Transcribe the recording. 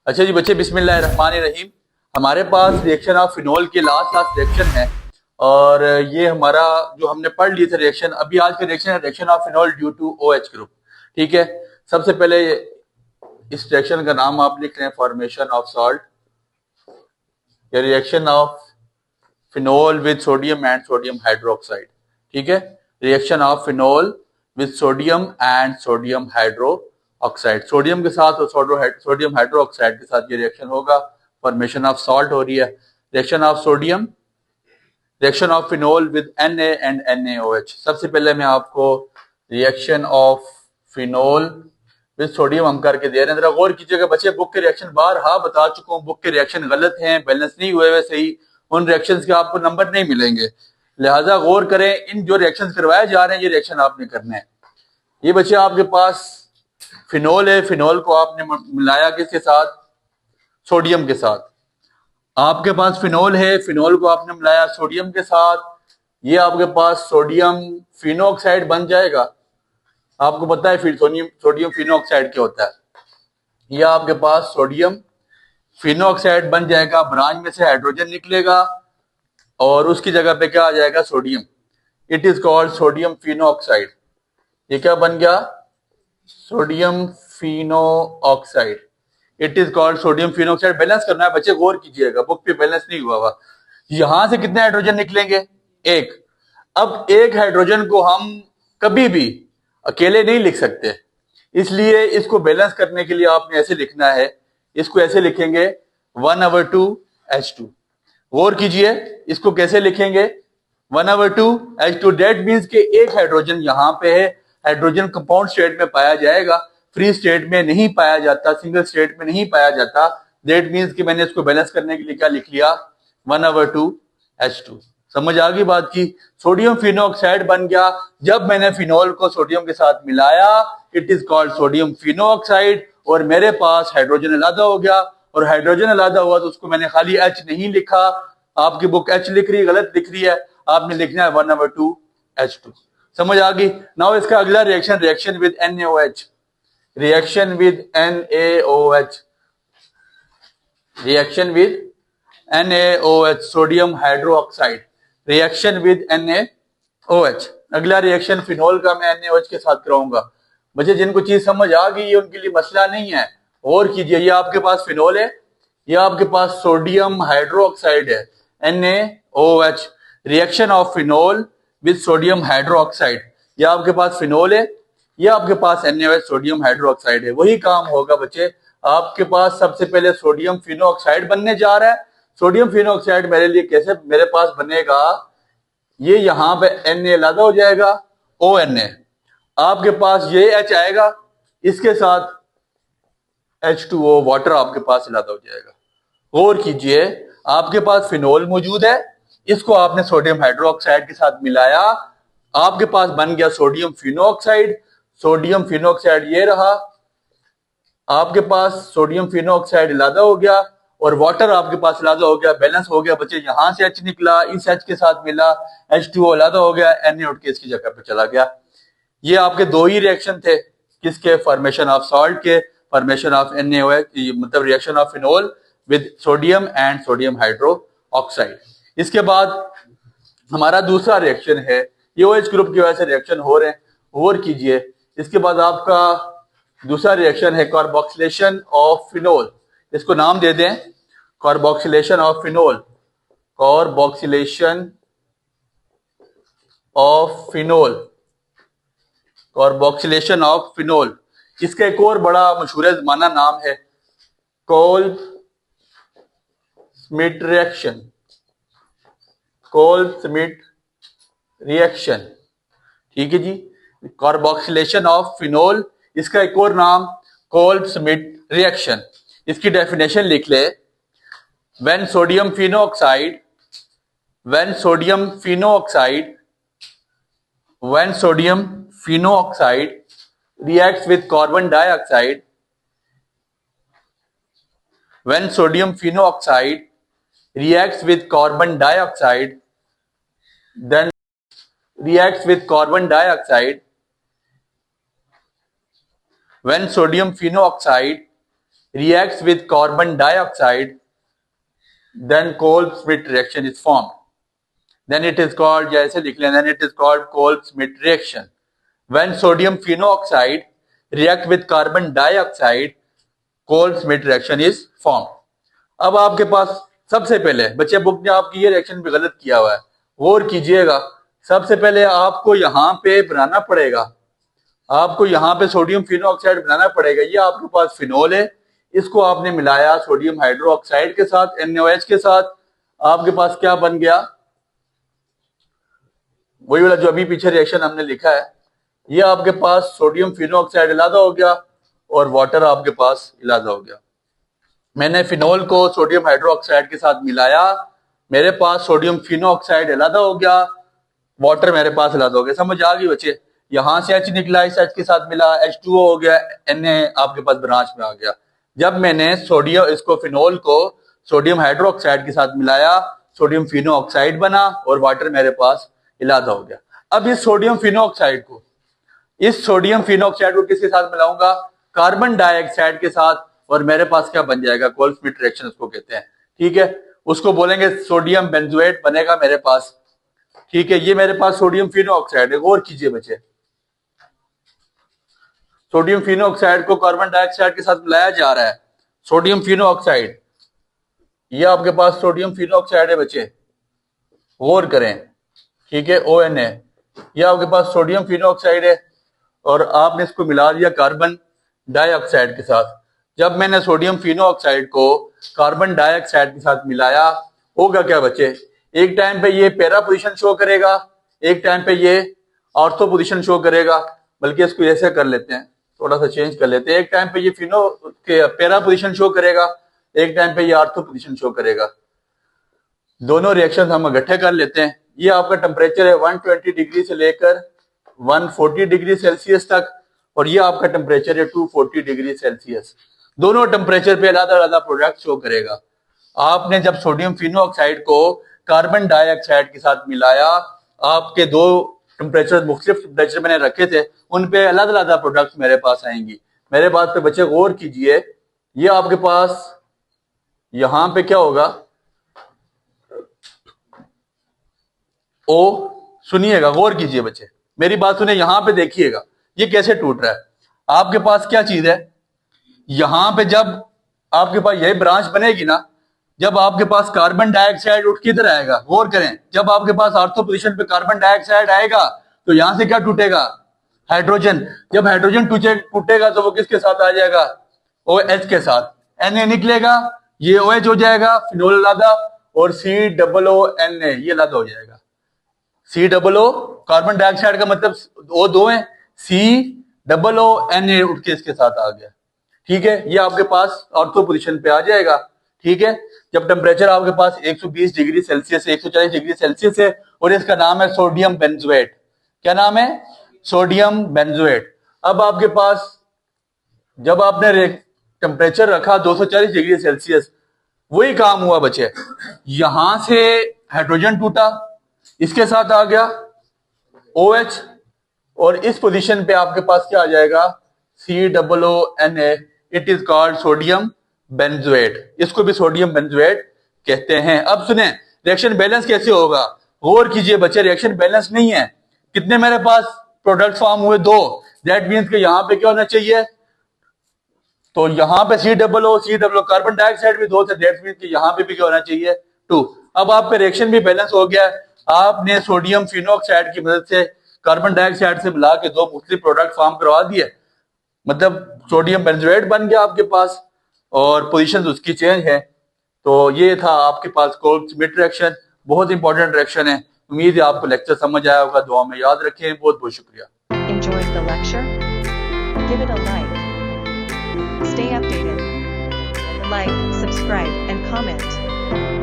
अच्छा जी बच्चे, बिस्मिल्लाहिर्रहमानिर्रहीम। हमारे पास रिएक्शन ऑफ फिनोल के लास्ट लास्ट रिएक्शन है और ये हमारा जो हमने पढ़ लिए थे रिएक्शन, अभी आज का रिएक्शन है reaction of phenol due to OH group. ठीक है, सबसे पहले इस रिएक्शन का नाम आप लिख रहे हैं फॉर्मेशन ऑफ सॉल्ट या reaction of phenol with sodium and sodium hydroxide. ठीक है, reaction of phenol with sodium and sodium hydro oxide, sodium के साथ और सोडियम हाइड्रो ऑक्साइड के साथ ये रिएक्शन होगा। फॉर्मेशन ऑफ सॉल्ट हो रही है। Reaction of sodium, reaction of phenol with Na and NaOH। सबसे पहले मैं आपको reaction of phenol with sodium हम करके दे रहे हैं। जरा गौर कीजिएगा बच्चे, बुक के रिएक्शन बार हाँ बता चुका हूँ, बुक के रिएक्शन गलत हैं, बैलेंस नहीं हुए हुए सही, उन रिएक्शंस के आपको नंबर नहीं मिलेंगे। लिहाजा गौर करें, इन जो रिएक्शंस करवाए जा रहे हैं ये रिएक्शन आपने करने हैं। ये बच्चे आपके पास फिनोल है, फिनोल को आपने मिलाया किसके साथ? सोडियम के साथ। आपके पास फिनोल है, फिनोल को आपने मिलाया सोडियम के साथ, ये आपके पास सोडियम फिनोऑक्साइड बन जाएगा। आपको पता है फिर सोडियम फिनोऑक्साइड क्या होता है? ये आपके पास सोडियम फिनोऑक्साइड बन जाएगा, ब्रांच में से हाइड्रोजन निकलेगा और उसकी जगह पे क्या आ जाएगा? Sodium. It is called sodium phenoxide. ये क्या बन गया? Sodium phenoxide. It is called sodium phenoxide. Balance करना है बच्चे, गौर कीजिएगा, बुक पे बैलेंस नहीं हुआ हुआ। यहां से कितने हाइड्रोजन निकलेंगे? एक। अब एक हाइड्रोजन को हम कभी भी अकेले नहीं लिख सकते, इसलिए इसको बैलेंस करने के लिए आपने ऐसे लिखना है, इसको ऐसे लिखेंगे 1/2H2। गौर कीजिए, इसको कैसे लिखेंगे? 1/2H2। डेट मीन्स के एक हाइड्रोजन यहां पे है, हाइड्रोजन कंपाउंड स्टेट में पाया जाएगा, फ्री स्टेट में नहीं पाया जाता, सिंगल स्टेट में नहीं पाया जाता। डेट मीन्स कि मैंने इसको बैलेंस करने के लिए क्या लिख लिया? 1/2H2। समझ आ गई बात की? सोडियम फिनोऑक्साइड बन गया जब मैंने फिनोल को सोडियम के साथ मिलाया, इट इज कॉल्ड सोडियम फिनोऑक्साइड। और मेरे पास हाइड्रोजन अलग हो गया, और हाइड्रोजन अलग हुआ तो उसको मैंने खाली H नहीं लिखा, आपकी बुक H लिख रही है, गलत लिख रही है, आपने लिखना है 1/2H2। समझ आ गई? नाउ इसका अगला reaction, reaction with NaOH। Reaction with NaOH, reaction with NaOH, sodium hydroxide. Reaction with NaOH। अगला रिएक्शन फिनोल का मैं NaOH के साथ कराऊंगा। बच्चे जिनको चीज समझ आ गई है उनके लिए मसला नहीं है। और कीजिए, ये आपके पास फिनोल है, ये आपके पास सोडियम हाइड्रोक्साइड है, NaOH। Reaction of phenol with sodium hydroxide. ये आपके पास फिनोल है, ये आपके पास NaOH सोडियम हाइड्रोक्साइड है। वही काम होगा बच्चे, आपके पास सबसे पहले सोडियम फिनोऑक्साइड बनने जा रहा है। सोडियम फिनोऑक्साइड मेरे लिए कैसे मेरे पास बनेगा? ये यहां पे Na अलग हो जाएगा, ONA। आपके पास ये H आएगा, इसके साथ H2O वाटर आपके पास अलग हो जाएगा। गौर कीजिए, आपके पास फिनोल मौजूद है, इसको आपने सोडियम हाइड्रोक्साइड के साथ मिलाया, आपके पास बन गया सोडियम फिनोऑक्साइड। सोडियम फिनोऑक्साइड ये रहा, आपके पास सोडियम फिनोऑक्साइड अलग हो गया और वाटर आपके पास अलग हो गया, बैलेंस हो गया बच्चे। यहां से H निकला, इस H के साथ मिला, H2O अलग हो गया, Na उठ के इसकी जगह पे चला गया। ये आपके दो ही रिएक्शन थे, किसके? फॉर्मेशन ऑफ सॉल्ट के, फॉर्मेशन ऑफ NaOH, मतलब reaction of phenol with sodium and sodium hydro oxide. इसके बाद हमारा दूसरा रिएक्शन है, ये OH ग्रुप की वजह से रिएक्शन हो रहे हैं। गौर कीजिए, इसके बाद आपका दूसरा रिएक्शन है कार्बोक्सिलेशन ऑफ फिनोल। इसको नाम दे दें carboxylation of phenol. Carboxylation of phenol, carboxylation of phenol. इसका एक और बड़ा मशहूर जमाना नाम है Kolb Schmitt reaction. Kolb Schmitt reaction, ठीक है जी। कार्बोक्सिलेशन ऑफ फिनोल, इसका एक और नाम कोल्ब स्मिट रिएक्शन। इसकी डेफिनेशन लिख ले, when sodium phenoxide, when sodium phenoxide, when sodium phenoxide reacts with carbon dioxide, when sodium phenoxide reacts with carbon dioxide, then reacts with carbon dioxide, when sodium phenoxide reacts with carbon dioxide, then Cole-Schmitt reaction is formed. Then it is called, जैसे लिख लें, then it is called Cole-Schmitt reaction. When sodium phenoxide react with carbon dioxide, Cole-Schmitt reaction is formed. अब आपके पास सबसे पहले बच्चे book ने आपकी ये रिएक्शन भी गलत किया हुआ है, गौर कीजिएगा। सबसे पहले आपको यहाँ पे बनाना पड़ेगा, आपको यहाँ पे सोडियम फिनोऑक्साइड बनाना पड़ेगा। ये आपके पास फिनोल है, इसको आपने मिलाया सोडियम हाइड्रोक्साइड के साथ, NaOH के साथ, आपके पास क्या बन गया, वही वाला जो अभी पीछे रिएक्शन हमने लिखा है। ये आपके पास सोडियम फिनोऑक्साइड इलादा हो गया और वाटर आपके पास इलादा हो गया। मैंने फिनोल को सोडियम हाइड्रोक्साइड के साथ मिलाया, मेरे पास सोडियम फिनोऑक्साइड इलादा हो गया, वाटर मेरे पास इलादा हो गया। समझ आ गई बच्चे? यहां से H निकला, इस H के साथ मिला, H2O हो गया, Na आपके पास ब्रांच में आ गया। जब मैंने सोडियम इसको फिनोल को सोडियम हाइड्रोक्साइड के साथ मिलाया, सोडियम फिनोऑक्साइड बना और वाटर मेरे पास इलादा हो गया। अब इस सोडियम फिनोऑक्साइड को किसके साथ मिलाऊंगा? कार्बन डाइऑक्साइड के साथ, और मेरे पास क्या बन जाएगा? कोल-श्मिट रिएक्शन उसको कहते हैं। ठीक है, उसको बोलेंगे सोडियम बेंजोएट बनेगा मेरे पास। ठीक है, ये मेरे पास सोडियम फिनोऑक्साइड है। गौर कीजिए बच्चे, सोडियम फिनोऑक्साइड को कार्बन डाइऑक्साइड के साथ मिलाया जा रहा है। सोडियम फिनोऑक्साइड, ये आपके पास सोडियम फिनोऑक्साइड है बच्चे, गौर करें। ठीक है, ONA, ये आपके पास सोडियम फिनोऑक्साइड है और आपने इसको मिला दिया कार्बन डाइऑक्साइड के साथ। जब मैंने सोडियम फिनोऑक्साइड को कार्बन डाइऑक्साइड के साथ मिलाया, होगा क्या बच्चे? एक टाइम पे ये पैरा पोजीशन शो करेगा, एक टाइम पे ये ऑर्थो पोजीशन शो करेगा। बल्कि इसको ऐसे कर लेते हैं, थोड़ा सा चेंज कर लेते हैं। एक टाइम पे ये फिनो के पैरा पोजीशन शो करेगा, एक टाइम पे ये ऑर्थो पोजीशन शो करेगा। दोनों रिएक्शन हम इकट्ठे कर लेते हैं। ये आपका टेम्परेचर है 120 डिग्री से लेकर 140 डिग्री सेल्सियस तक, और ये आपका टेम्परेचर है 240 डिग्री सेल्सियस। दोनों टेम्परेचर पे अलग अलग प्रोडक्ट शो करेगा। आपने जब सोडियम फिनोऑक्साइड को कार्बन डाइऑक्साइड के साथ मिलाया, आपके दो टेम्परेचर मुख्तलिफ टेम्परेचर मैंने रखे थे, उन पे अलग अलग प्रोडक्ट मेरे पास आएंगी। मेरे बात पे बच्चे गौर कीजिए, ये आपके पास यहां पे क्या होगा? ओ, सुनिएगा, गौर कीजिए बच्चे, मेरी बात सुने, यहां पे देखिएगा ये कैसे टूट रहा है। आपके पास क्या चीज है? यहां पे जब आपके पास यही ब्रांच बनेगी ना, जब आपके पास कार्बन डाइऑक्साइड उठ के इधर आएगा, गौर करें, जब आपके पास ऑर्थो पोजीशन पे कार्बन डाइऑक्साइड आएगा तो यहां से क्या टूटेगा? हाइड्रोजन। जब हाइड्रोजन टूटेगा तो वो किसके साथ आ जाएगा? OH के साथ। Na निकलेगा, ये OH हो जाएगा, फिनोल अलादा, और COONA ये अलादा हो जाएगा। COO कार्बन डाइऑक्साइड का मतलब O2 है, COONA उठ के इसके साथ आ गया। ठीक है, ये आपके पास ऑर्थो पोजीशन पे आ जाएगा। ठीक है, जब टेम्परेचर आपके पास 120 डिग्री सेल्सियस से 140 डिग्री सेल्सियस है, और इसका नाम है सोडियम बेंजोएट। क्या नाम है? Sodium benzoate. अब आपके पास जब आपने टेम्परेचर रखा 240 डिग्री सेल्सियस, वही काम हुआ बच्चे, यहां से हाइड्रोजन टूटा, इसके साथ आ गया OH, और इस पोजीशन पे आपके पास क्या आ जाएगा? COONA। It is called sodium benzoate. इसको भी सोडियम बेंजोएट कहते हैं। अब सुने, रिएक्शन बैलेंस कैसे होगा? गौर कीजिए बच्चे, रिएक्शन बैलेंस नहीं है। कितने मेरे पास प्रोडक्ट फॉर्म हुए? 2। दैट मीन्स कि यहां पे क्या होना चाहिए? तो यहां पे COO कार्बन डाइऑक्साइड भी 2 थे, दैट मीन्स कि यहां पे भी क्या होना चाहिए? 2। अब आप पे रिएक्शन भी बैलेंस हो गया। आपने सोडियम फिनोऑक्साइड की मदद से कार्बन डाइऑक्साइड से मिला के 2 मुख्तलिफ प्रोडक्ट फॉर्म करवा दिए, मतलब सोडियम बेंजोएट बन गया आपके पास, और पोजीशंस उसकी चेंज है। तो ये था आपके पास कोल-श्मिट रिएक्शन, बहुत इंपॉर्टेंट रिएक्शन है। उम्मीद है आपको लेक्चर समझ आया होगा। दुआ में याद रखें। बहुत बहुत शुक्रिया। Enjoyed the lecture? Give it a like. Stay updated. Like, subscribe, and comment.